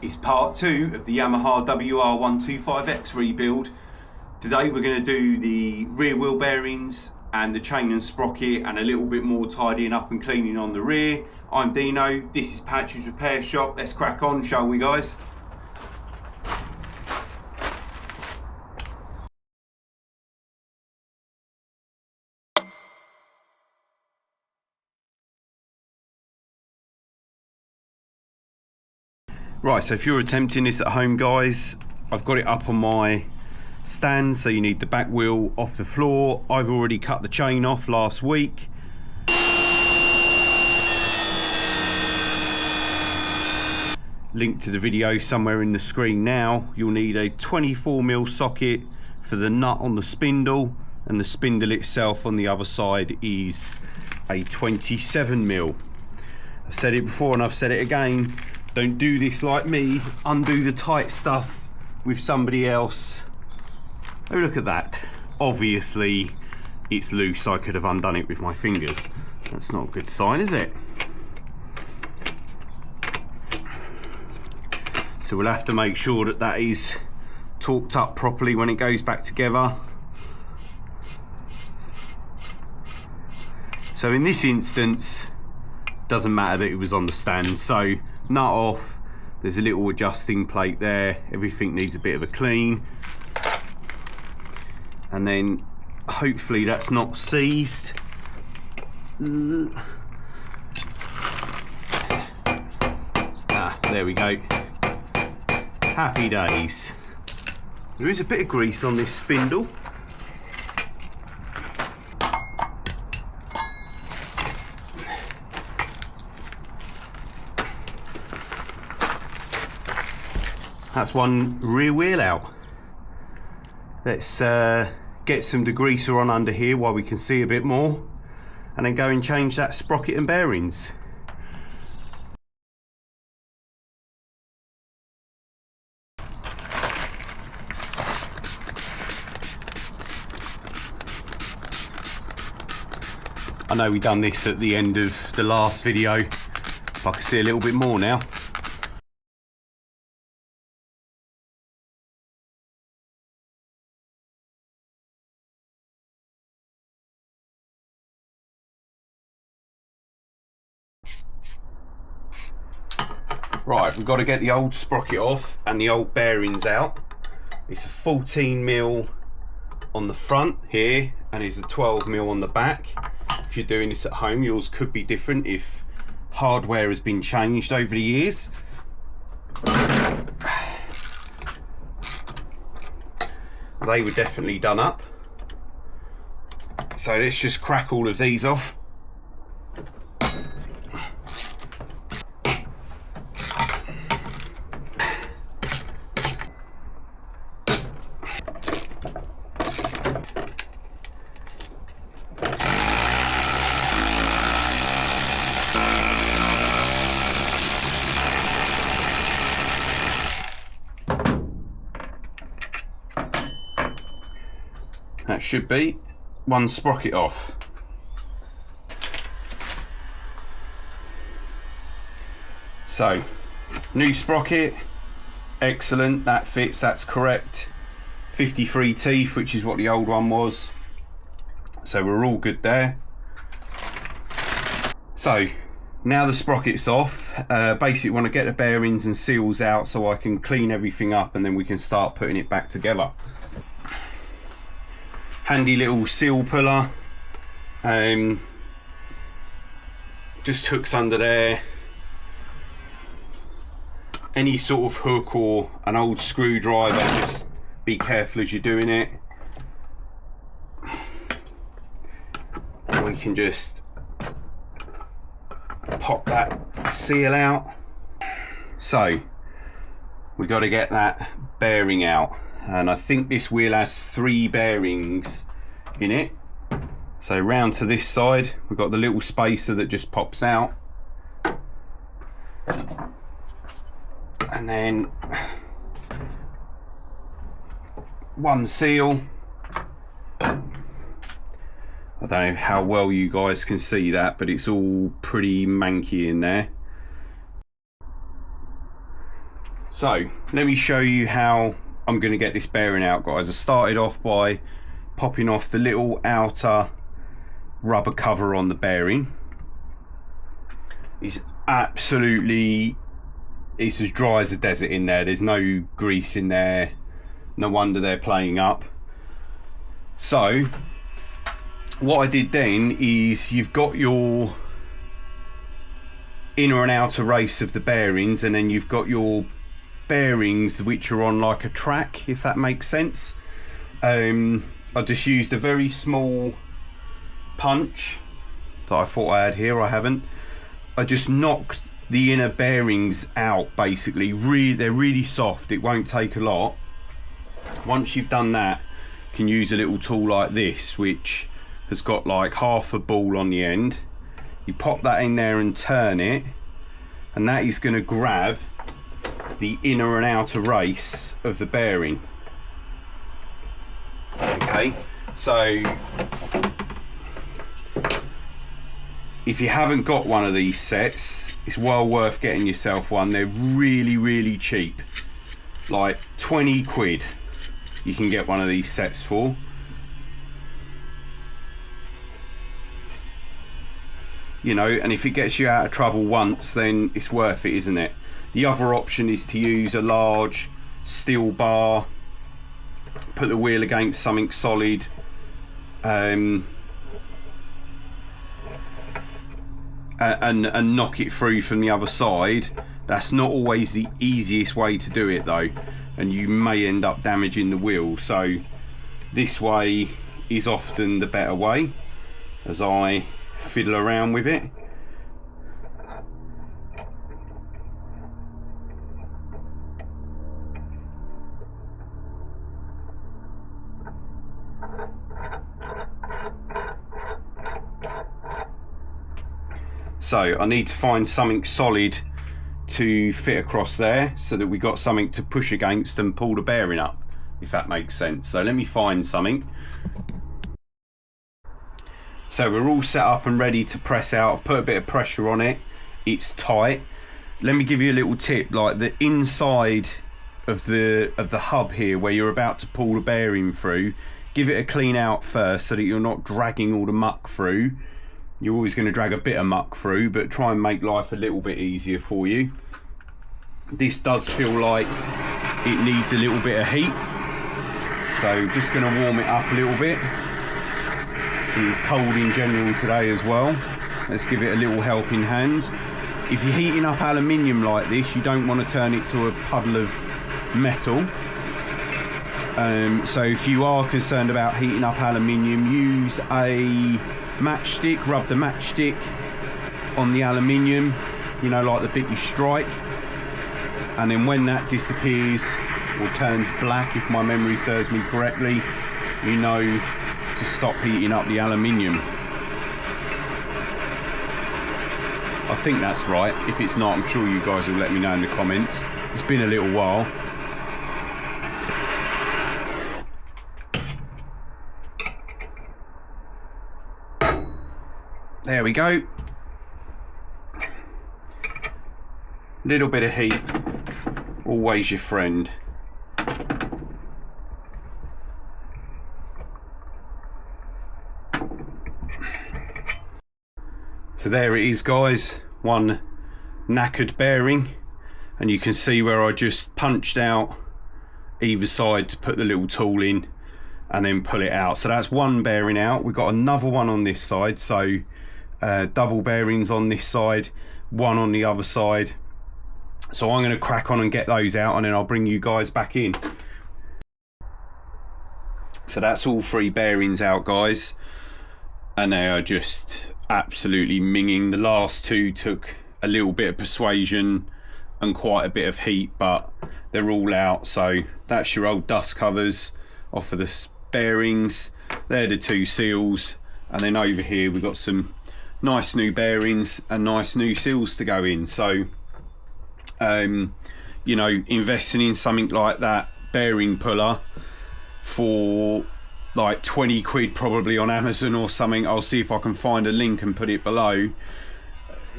It's part 2 of the Yamaha WR125X rebuild. Today we're going to do the rear wheel bearings and the chain and sprocket and a little bit more tidying up and cleaning on the rear. I'm Dino, this is Patch's Repair Shop. Let's crack on, shall we guys? Right, so if you're attempting this at home guys, I've got it up on my stand, so you need the back wheel off the floor. I've already cut the chain off last week. Link to the video somewhere in the screen now. You'll need a 24mm socket for the nut on the spindle, and the spindle itself on the other side is a 27mm. I've said it before and I've said it again. Don't do this like me, undo the tight stuff with somebody else. Oh, look at that. Obviously it's loose, I could have undone it with my fingers. That's not a good sign, is it? So we'll have to make sure that that is torqued up properly when it goes back together. So in this instance, doesn't matter that it was on the stand, so nut off, there's a little adjusting plate there, everything needs a bit of a clean, and then hopefully that's not seized. There we go, happy days. There is a bit of grease on this spindle. That's one rear wheel out. Let's get some degreaser on under here while we can see a bit more, and then go and change that sprocket and bearings. I know we done this at the end of the last video, if I can see a little bit more now. Right, we've got to get the old sprocket off and the old bearings out. It's a 14mm on the front here, and it's a 12mm on the back. If you're doing this at home, yours could be different if hardware has been changed over the years. They were definitely done up. So let's just crack all of these off. That should be one sprocket off. So, new sprocket, excellent, that fits, that's correct. 53 teeth, which is what the old one was. So we're all good there. So, now the sprocket's off, basically want to get the bearings and seals out so I can clean everything up, and then we can start putting it back together. Handy little seal puller, just hooks under there. Any sort of hook or an old screwdriver, just be careful as you're doing it. We can just pop that seal out. So we got to get that bearing out, and I think this wheel has 3 bearings in it. So round to this side we've got the little spacer that just pops out, and then one seal. I don't know how well you guys can see that, but it's all pretty manky in there. So let me show you how I'm going to get this bearing out, guys. I started off by popping off the little outer rubber cover on the bearing. It's absolutely, it's as dry as a desert in there. There's no grease in there. No wonder they're playing up. So what I did then is, you've got your inner and outer race of the bearings, and then you've got your bearings which are on like a track, if that makes sense. I just used a very small punch that I thought I had here. I haven't. I just knocked the inner bearings out, basically. They're really soft, it won't take a lot. Once you've done that, you can use a little tool like this, which has got like half a ball on the end. You pop that in there and turn it, and that is going to grab the inner and outer race of the bearing. Okay, so if you haven't got one of these sets, it's well worth getting yourself one. They're really cheap, like 20 quid you can get one of these sets for. You know, and if it gets you out of trouble once, then it's worth it, isn't it? The other option is to use a large steel bar, put the wheel against something solid, and knock it through from the other side. That's not always the easiest way to do it though, and you may end up damaging the wheel. So this way is often the better way, as I fiddle around with it. So I need to find something solid to fit across there, so that we got something to push against and pull the bearing up, if that makes sense. So let me find something. So we're all set up and ready to press out. I've put a bit of pressure on it, it's tight. Let me give you a little tip, like the inside of the hub here, where you're about to pull the bearing through, give it a clean out first, so that you're not dragging all the muck through. You're always going to drag a bit of muck through, but try and make life a little bit easier for you. This does feel like it needs a little bit of heat, so just going to warm it up a little bit. It's cold in general today as well. Let's give it a little helping hand. If you're heating up aluminium like this, you don't want to turn it to a puddle of metal. So if you are concerned about heating up aluminium, use a matchstick, rub the matchstick on the aluminium, you know, like the bit you strike, and then when that disappears or turns black, if my memory serves me correctly, you know to stop heating up the aluminium. I think that's right. If it's not, I'm sure you guys will let me know in the comments. It's been a little while. There we go. Little bit of heat, always your friend. So there it is, guys, one knackered bearing, and you can see where I just punched out either side to put the little tool in and then pull it out. So that's one bearing out. We've got another one on this side, so double bearings on this side, one on the other side. So I'm going to crack on and get those out, and then I'll bring you guys back in. So that's all three bearings out, guys, and they are just absolutely minging. The last two took a little bit of persuasion and quite a bit of heat, but they're all out. So that's your old dust covers off of the bearings. They're the two seals, and then over here we've got some nice new bearings and nice new seals to go in. So you know, investing in something like that bearing puller for like 20 quid probably on Amazon or something, I'll see if I can find a link and put it below.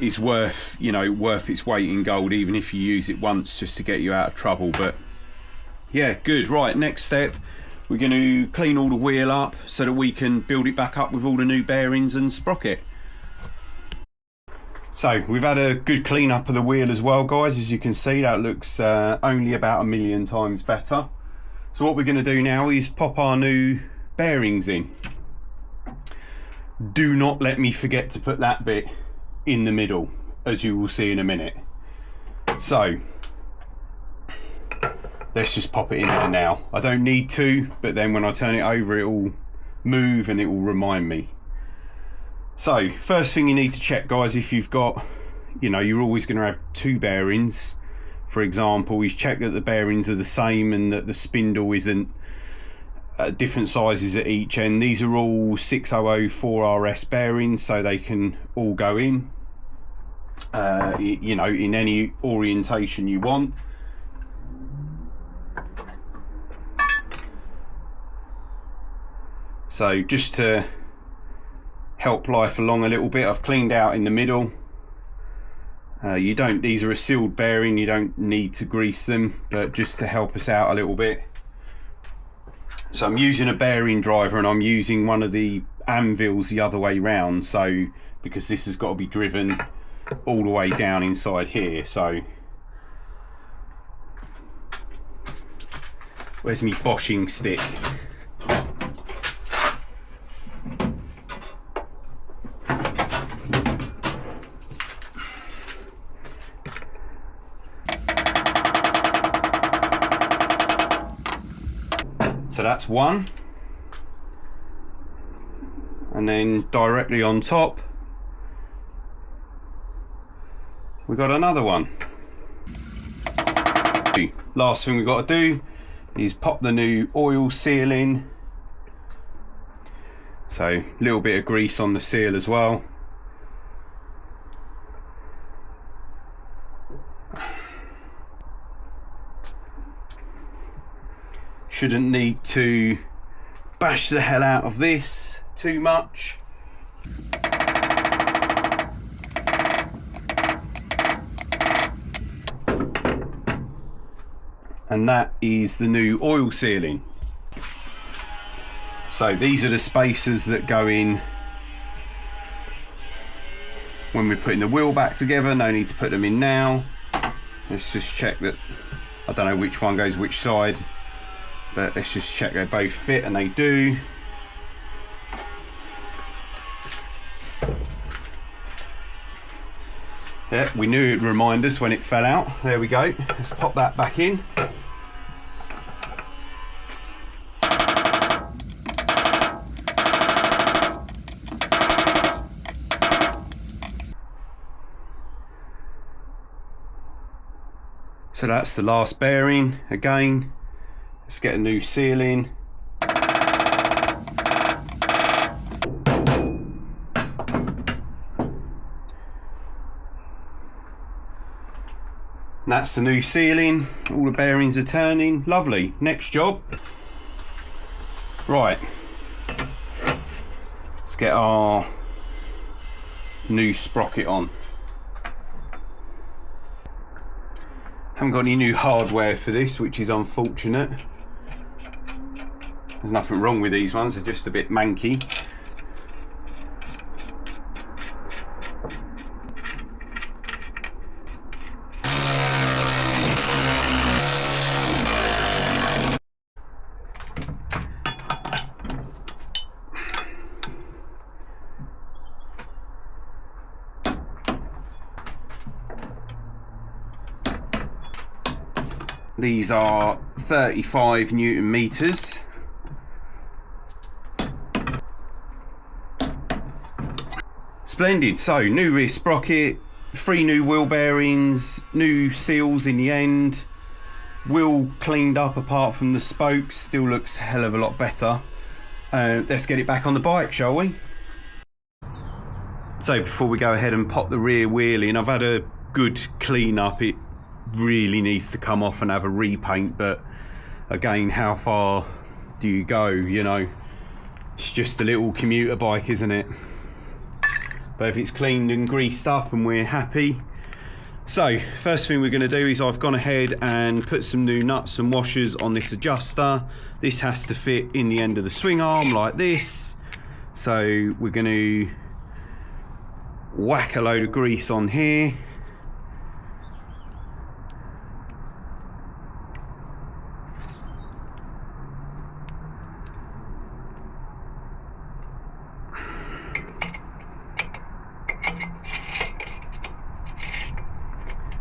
is worth, you know, worth its weight in gold, even if you use it once just to get you out of trouble. But yeah, good. Right, next step, we're going to clean all the wheel up so that we can build it back up with all the new bearings and sprocket. So we've had a good clean up of the wheel as well, guys. As you can see, that looks only about 1,000,000 times better. So what we're going to do now is pop our new bearings in. Do not let me forget to put that bit in the middle, as you will see in a minute. So let's just pop it in there now. I don't need to, but then when I turn it over, it will move and it will remind me. So first thing you need to check, guys, if you've got, you know, you're always going to have two bearings, for example, is check that the bearings are the same and that the spindle isn't different sizes at each end. These are all 6004RS bearings, so they can all go in, you know, in any orientation you want. So just to help life along a little bit, I've cleaned out in the middle. You don't, these are a sealed bearing, you don't need to grease them, but just to help us out a little bit. So I'm using a bearing driver and I'm using one of the anvils the other way round, so because this has got to be driven all the way down inside here. So where's my boshing stick? So that's one, and then directly on top we got another one. Last thing we've got to do is pop the new oil seal in. So a little bit of grease on the seal as well. Shouldn't need to bash the hell out of this too much. And that is the new oil sealing. So these are the spacers that go in when we're putting the wheel back together. No need to put them in now. Let's just check that, I don't know which one goes which side, but let's just check they both fit, and they do. Yeah, we knew it'd remind us when it fell out. There we go. Let's pop that back in. So that's the last bearing. Again, let's get a new seal in. That's the new sealing. All the bearings are turning. Lovely. Next job. Right. Let's get our new sprocket on. Haven't got any new hardware for this, which is unfortunate. There's nothing wrong with these ones, they're just a bit manky. These are 35 Newton meters. Splendid. So new rear sprocket, 3 new wheel bearings, new seals in the end, wheel cleaned up apart from the spokes, still looks a hell of a lot better. Let's get it back on the bike, shall we? So before we go ahead and pop the rear wheel in, I've had a good clean up. It really needs to come off and have a repaint, but again, how far do you go? You know, it's just a little commuter bike, isn't it? But if it's cleaned and greased up and we're happy. So first thing we're going to do is I've gone ahead and put some new nuts and washers on this adjuster. This has to fit in the end of the swing arm like this. So we're going to whack a load of grease on here.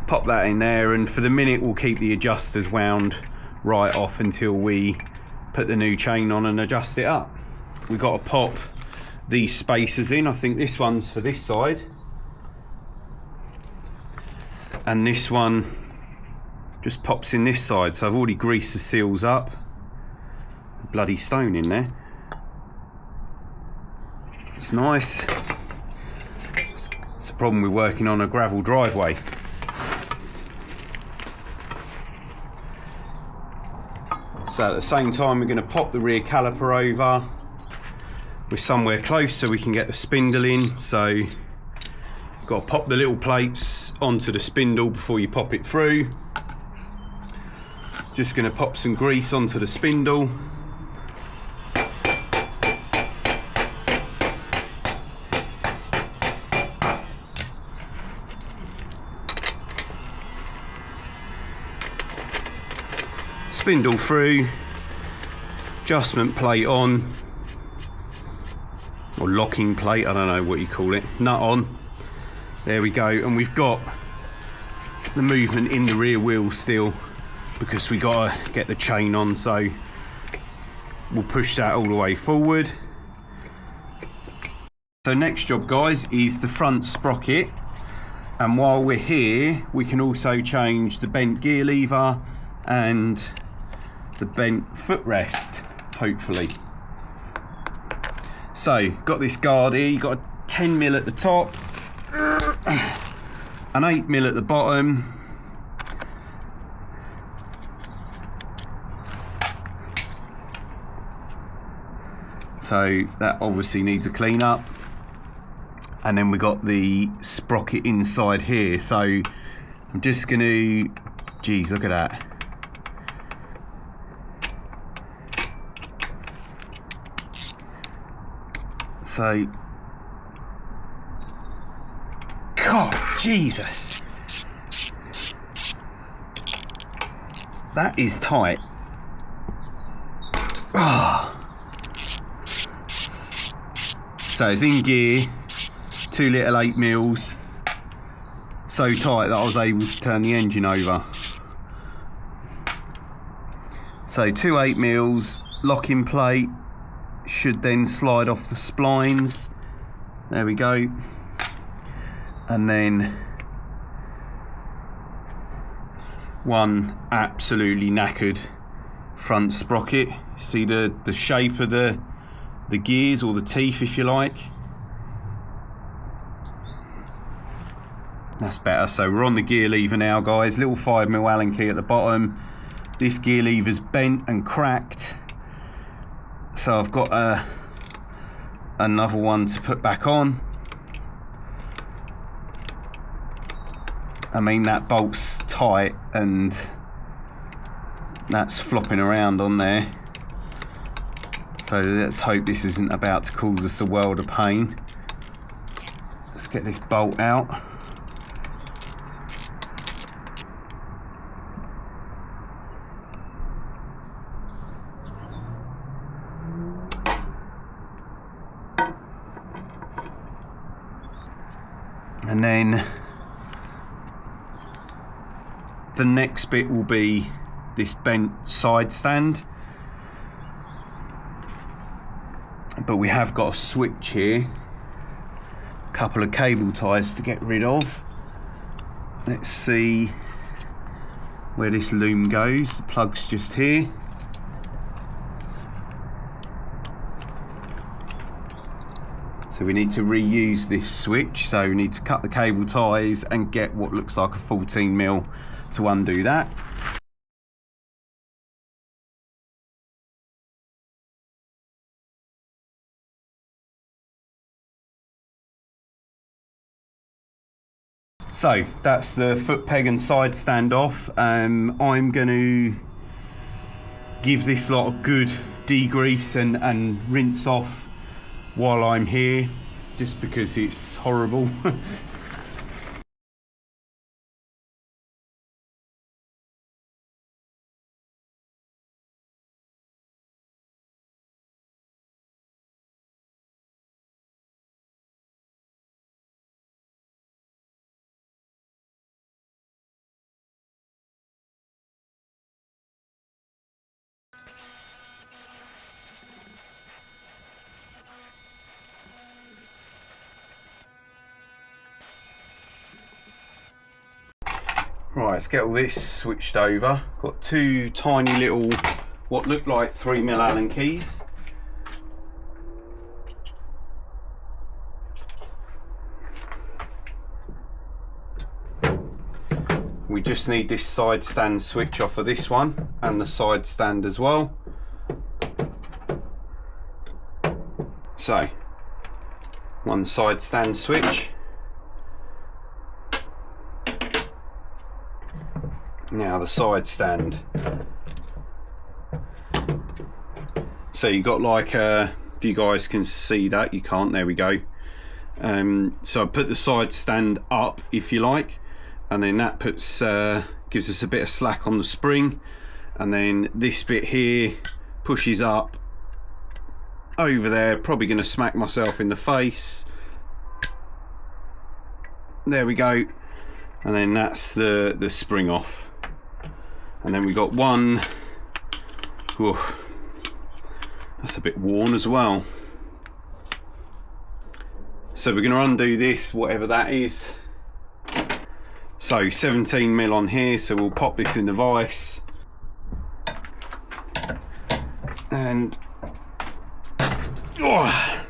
Pop that in there, and for the minute we'll keep the adjusters wound right off until we put the new chain on and adjust it up. We've got to pop these spacers in. I think this one's for this side, and this one just pops in this side. So I've already greased the seals up. Bloody stone in there. It's nice. It's a problem with working on a gravel driveway. So at the same time we're going to pop the rear caliper over. We're somewhere close so we can get the spindle in. So got to pop the little plates onto the spindle before you pop it through. Just going to pop some grease onto the spindle. Spindle through, adjustment plate on, or locking plate, I don't know what you call it, nut on. There we go, and we've got the movement in the rear wheel still because we got to get the chain on, so we'll push that all the way forward. So next job, guys, is the front sprocket, and while we're here we can also change the bent gear lever and the bent footrest, hopefully. So got this guard here, you've got a 10mm at the top, an 8mm at the bottom, so that obviously needs a clean up. And then we got the sprocket inside here, so I'm just gonna, geez, look at that. So, God, Jesus, that is tight. Oh. So it's in gear, 2 little 8mm, so tight that I was able to turn the engine over. So 2 8mm, locking plate, should then slide off the splines. There we go. And then one absolutely knackered front sprocket. See the shape of the gears, or the teeth if you like. That's better. So we're on the gear lever now, guys. Little 5mm Allen key at the bottom. This gear lever's bent and cracked, so I've got another one to put back on. I mean, that bolt's tight and that's flopping around on there, so let's hope this isn't about to cause us a world of pain. Let's get this bolt out. And then the next bit will be this bent side stand, but we have got a switch here, a couple of cable ties to get rid of. Let's see where this loom goes. The plug's just here. So we need to reuse this switch, so we need to cut the cable ties and get what looks like a 14mm to undo that. So that's the foot peg and side stand off. I'm going to give this lot a good degrease and rinse off while I'm here, just because it's horrible. Right, let's get all this switched over. Got two tiny little, what look like 3mm Allen keys. We just need this side stand switch off of this one, and the side stand as well. So, one side stand switch. Now the side stand. So you got like if you guys can see that, you can't, there we go. So I put the side stand up, if you like, and then that puts gives us a bit of slack on the spring, and then this bit here pushes up over there. Probably going to smack myself in the face. There we go, and then that's the spring off. And then we got one, whew, that's a bit worn as well. So we're going to undo this, whatever that is. So 17mm on here, so we'll pop this in the vise. And oh.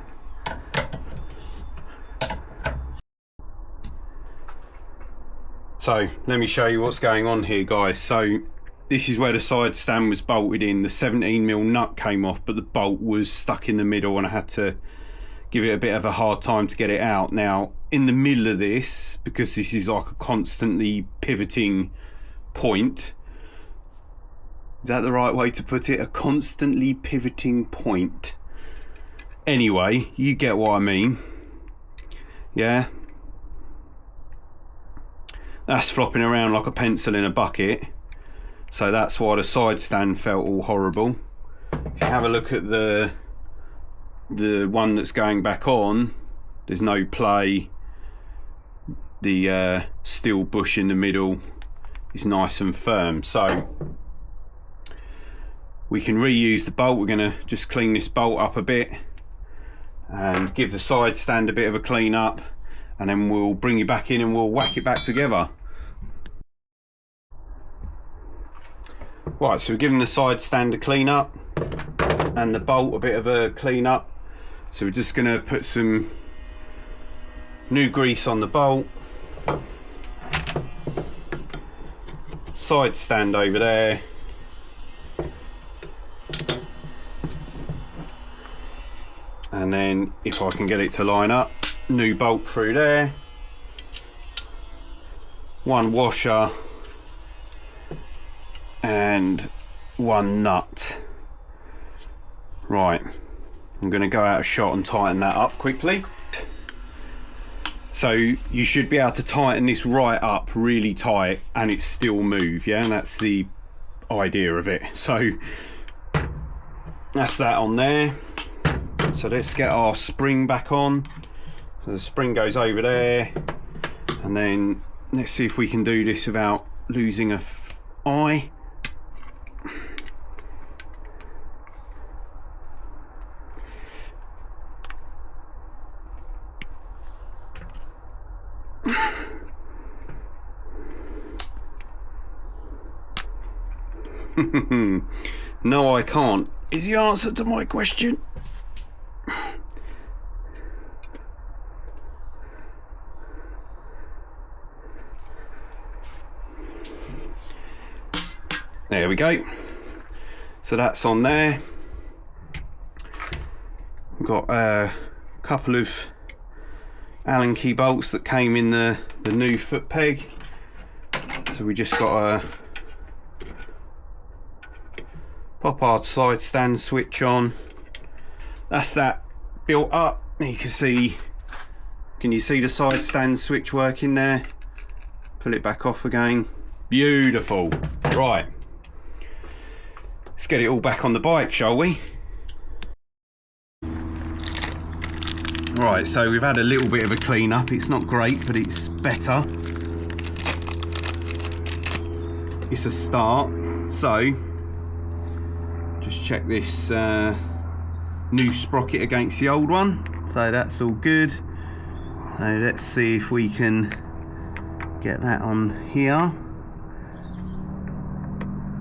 So let me show you what's going on here, guys. So this is where the side stand was bolted in. The 17mm nut came off, but the bolt was stuck in the middle, and I had to give it a bit of a hard time to get it out. Now, in the middle of this, because this is like a constantly pivoting point, is that the right way to put it? A constantly pivoting point. Anyway, you get what I mean. Yeah. That's flopping around like a pencil in a bucket. So that's why the side stand felt all horrible. If you have a look at the one that's going back on, there's no play. The steel bush in the middle is nice and firm. So we can reuse the bolt. We're going to just clean this bolt up a bit and give the side stand a bit of a clean up, and then we'll bring it back in and we'll whack it back together. Right, so we're giving the side stand a clean up and the bolt a bit of a clean up. So we're just going to put some new grease on the bolt. Side stand over there. And then if I can get it to line up, new bolt through there. One washer. And one nut. Right, I'm going to go out of shot and tighten that up quickly. So you should be able to tighten this right up really tight and it still move, yeah, and that's the idea of it. So that's that on there. So let's get our spring back on. So the spring goes over there, and then let's see if we can do this without losing a eye. No, I can't, is the answer to my question. There we go. So that's on there. We've got a couple of Allen key bolts that came in the new foot peg. So we just got a pop our side stand switch on. That's that built up. You can see, can you see the side stand switch working there? Pull it back off again. Beautiful. Right, let's get it all back on the bike, shall we? Right, so we've had a little bit of a clean up. It's not great, but it's better. It's a start. So just check this new sprocket against the old one. So that's all good. So let's see if we can get that on here.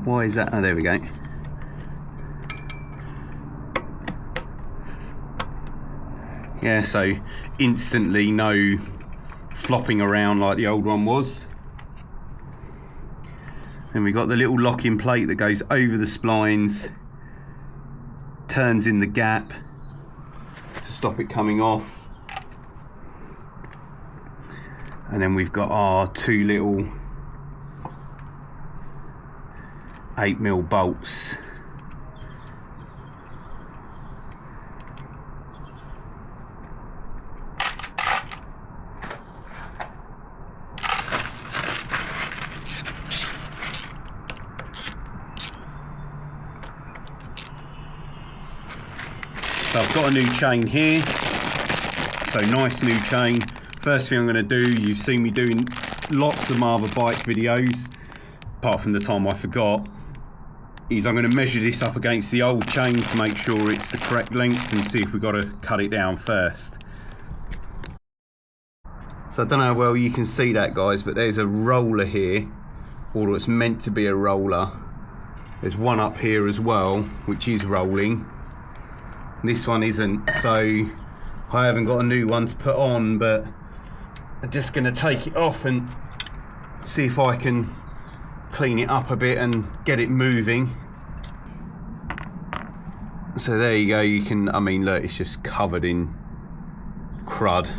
Why is that? Oh, there we go. Yeah, so instantly no flopping around like the old one was. And we got the little locking plate that goes over the splines, turns in the gap to stop it coming off. And then we've got our two little 8mm bolts. So I've got a new chain here, so nice new chain. First thing I'm going to do, you've seen me doing lots of Marva bike videos, apart from the time I forgot, is I'm going to measure this up against the old chain to make sure it's the correct length and see if we've got to cut it down first. So I don't know how well you can see that, guys, but there's a roller here, or it's meant to be a roller. There's one up here as well, which is rolling. This one isn't, so I haven't got a new one to put on, but I'm just going to take it off and see if I can clean it up a bit and get it moving. So there you go, you can, I mean, look, it's just covered in crud.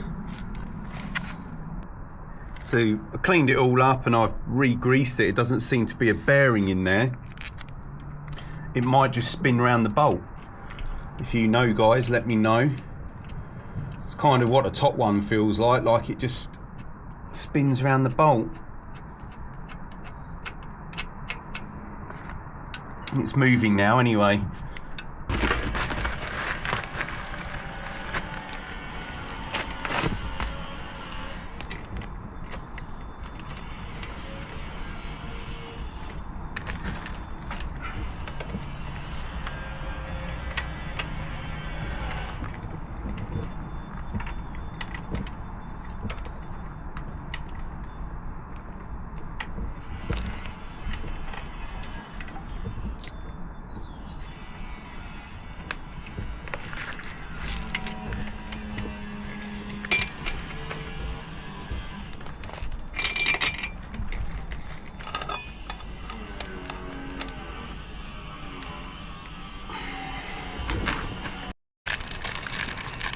So I cleaned it all up and I've re-greased it. It doesn't seem to be a bearing in there. It might just spin around the bolt. If you know, guys, let me know. It's kind of what the top one feels like it just spins around the bolt. It's moving now anyway.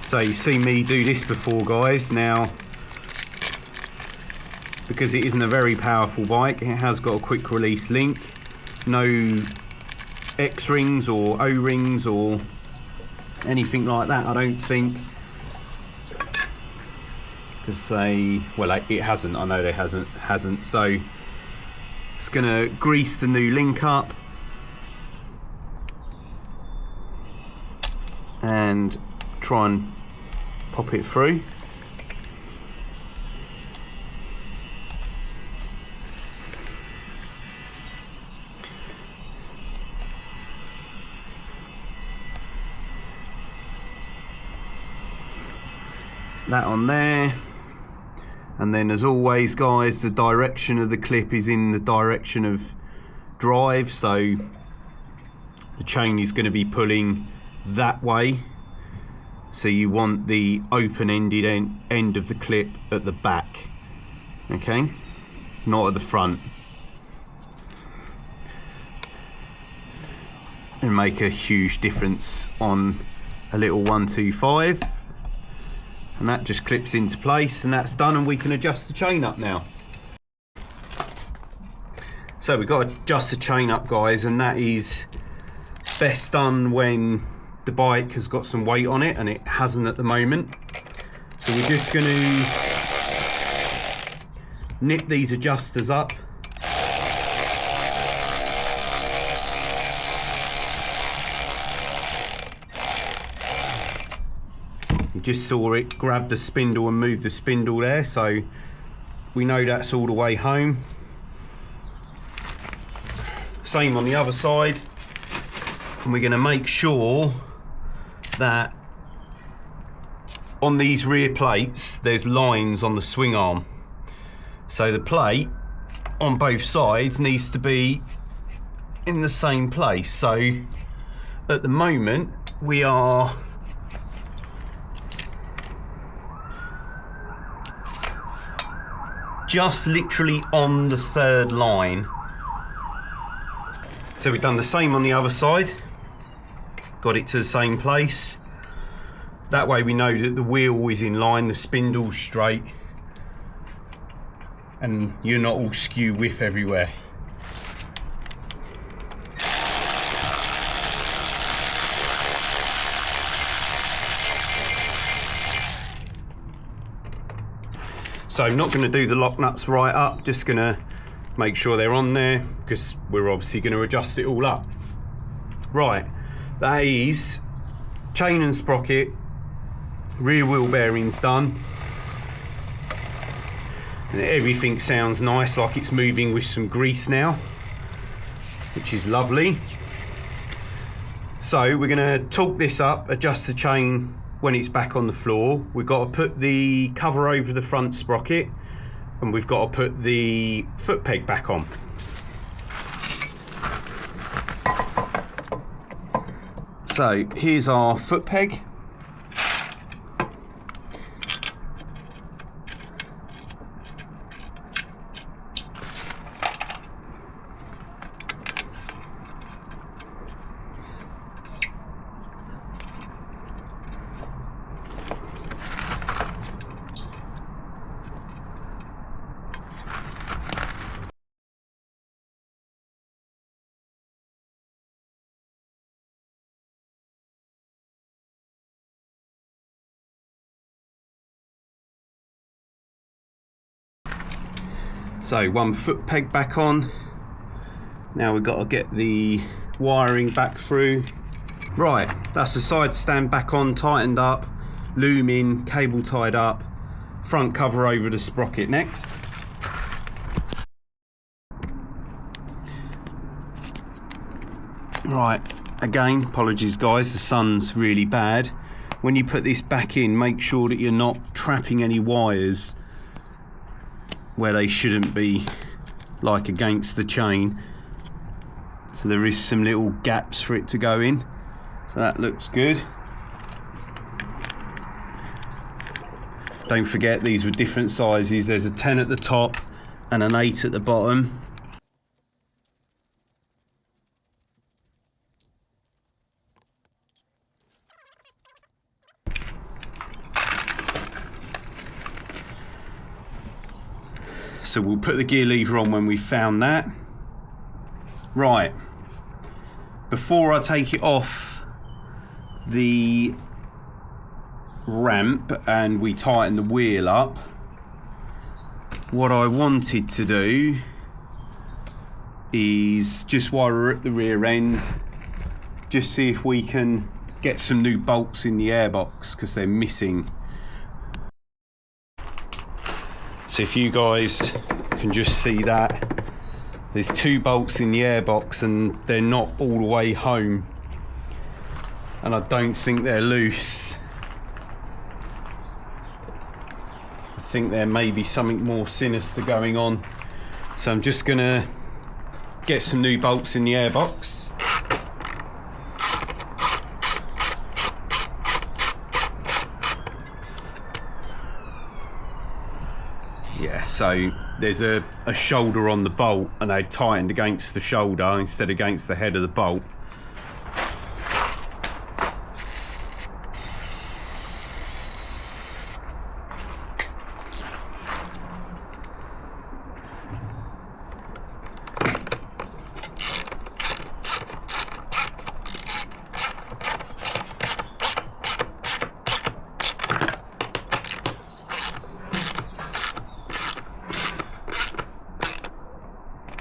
So you've seen me do this before, guys. Now, because it isn't a very powerful bike, it has got a quick release link. No X-rings or O-rings or anything like that, I don't think. Because they, well, it hasn't, I know they hasn't. So it's gonna grease the new link up. And try and pop it through. That on there, and then as always, guys, the direction of the clip is in the direction of drive, so the chain is going to be pulling that way. So you want the open-ended end of the clip at the back, okay? Not at the front. And make a huge difference on a little 125. and that just clips into place, and that's done, and we can adjust the chain up now. So we've got to adjust the chain up, guys, and that is best done when the bike has got some weight on it, and it hasn't at the moment. So we're just going to nip these adjusters up. You just saw it grab the spindle and move the spindle there, so we know that's all the way home. Same on the other side, and we're going to make sure that on these rear plates there's lines on the swing arm, so the plate on both sides needs to be in the same place. So at the moment we are just literally on the third line. So we've done the same on the other side, got it to the same place. That way we know that the wheel is in line, the spindle's straight, and you're not all skew whiff everywhere. So I'm not going to do the lock nuts right up, just going to make sure they're on there, because we're obviously going to adjust it all up. Right, that is chain and sprocket, rear wheel bearings done, and everything sounds nice, like it's moving with some grease now, which is lovely. So we're going to torque this up, adjust the chain when it's back on the floor. We've got to put the cover over the front sprocket, and we've got to put the foot peg back on. So here's our foot peg. So one foot peg back on. Now we've got to get the wiring back through. Right, that's the side stand back on, tightened up, loom in, cable tied up, front cover over the sprocket next. Right, again, apologies guys, the sun's really bad. When you put this back in, make sure that you're not trapping any wires where they shouldn't be, like against the chain. So there is some little gaps for it to go in. So that looks good. Don't forget these were different sizes. There's a 10 at the top and an 8 at the bottom. So we'll put the gear lever on when we found that. Right, before I take it off the ramp and we tighten the wheel up, what I wanted to do is, just while we're at the rear end, just see if we can get some new bolts in the airbox, because they're missing. So if you guys can just see that, there's 2 bolts in the airbox and they're not all the way home, and I don't think they're loose. I think there may be something more sinister going on, so I'm just gonna get some new bolts in the airbox. Yeah, so there's a shoulder on the bolt, and they tightened against the shoulder instead of against the head of the bolt.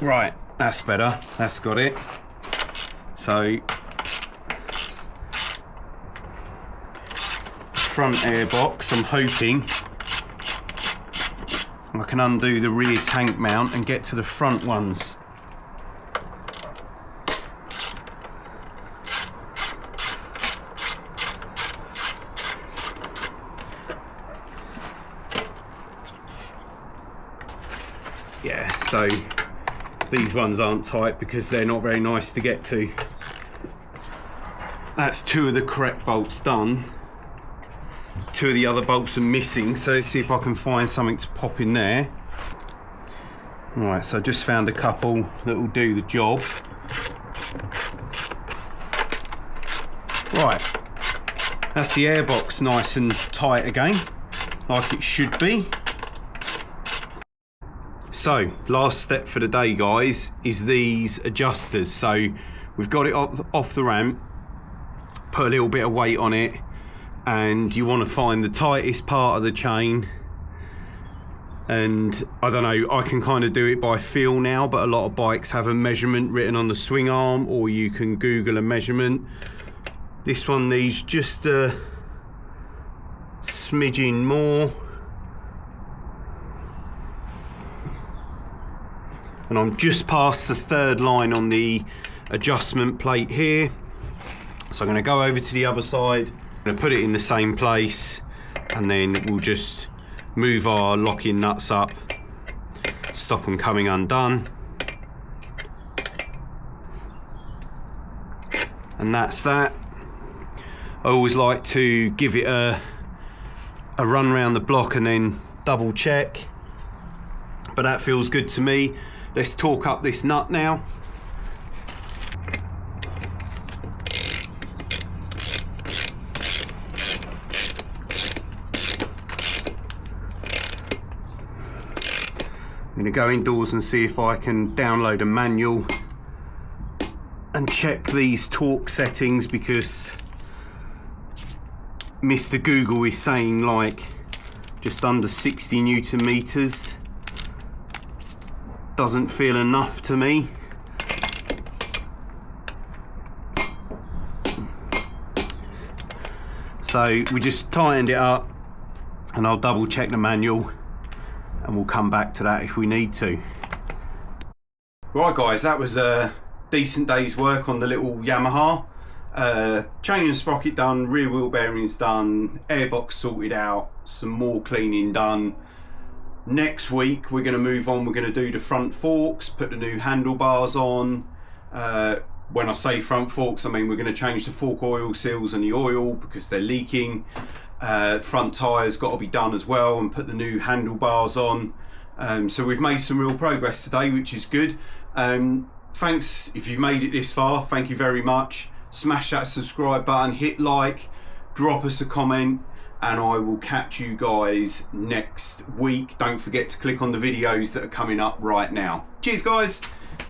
Right, that's better, that's got it. So front airbox, I'm hoping I can undo the rear tank mount and get to the front ones. Yeah, so these ones aren't tight because they're not very nice to get to. That's 2 of the correct bolts done. 2 of the other bolts are missing, so let's see if I can find something to pop in there. Right, so I just found a couple that will do the job. Right, that's the airbox nice and tight again, like it should be. So, last step for the day, guys, is these adjusters. So, we've got it off the ramp, put a little bit of weight on it, and you want to find the tightest part of the chain. And I don't know, I can kind of do it by feel now, but a lot of bikes have a measurement written on the swing arm, or you can Google a measurement. This one needs just a smidgen more. And I'm just past the 3rd line on the adjustment plate here. So I'm going to go over to the other side, I'm going to put it in the same place, and then we'll just move our locking nuts up, stop them coming undone. And that's that. I always like to give it a run around the block and then double check, but that feels good to me. Let's torque up this nut now. I'm going to go indoors and see if I can download a manual and check these torque settings, because Mr. Google is saying like just under 60 Newton meters. Doesn't feel enough to me. So we just tightened it up, and I'll double check the manual and we'll come back to that if we need to. Right guys, that was a decent day's work on the little Yamaha. Chain and sprocket done, rear wheel bearings done, airbox sorted out, some more cleaning done. Next week we're going to move on, we're going to do the front forks, put the new handlebars on. When I say front forks, I mean we're going to change the fork oil seals and the oil because they're leaking. Front tyres got to be done as well, and put the new handlebars on. So we've made some real progress today, which is good. Thanks if you've made it this far, thank you very much. Smash that subscribe button, hit like, drop us a comment, and I will catch you guys next week. Don't forget to click on the videos that are coming up right now. Cheers guys.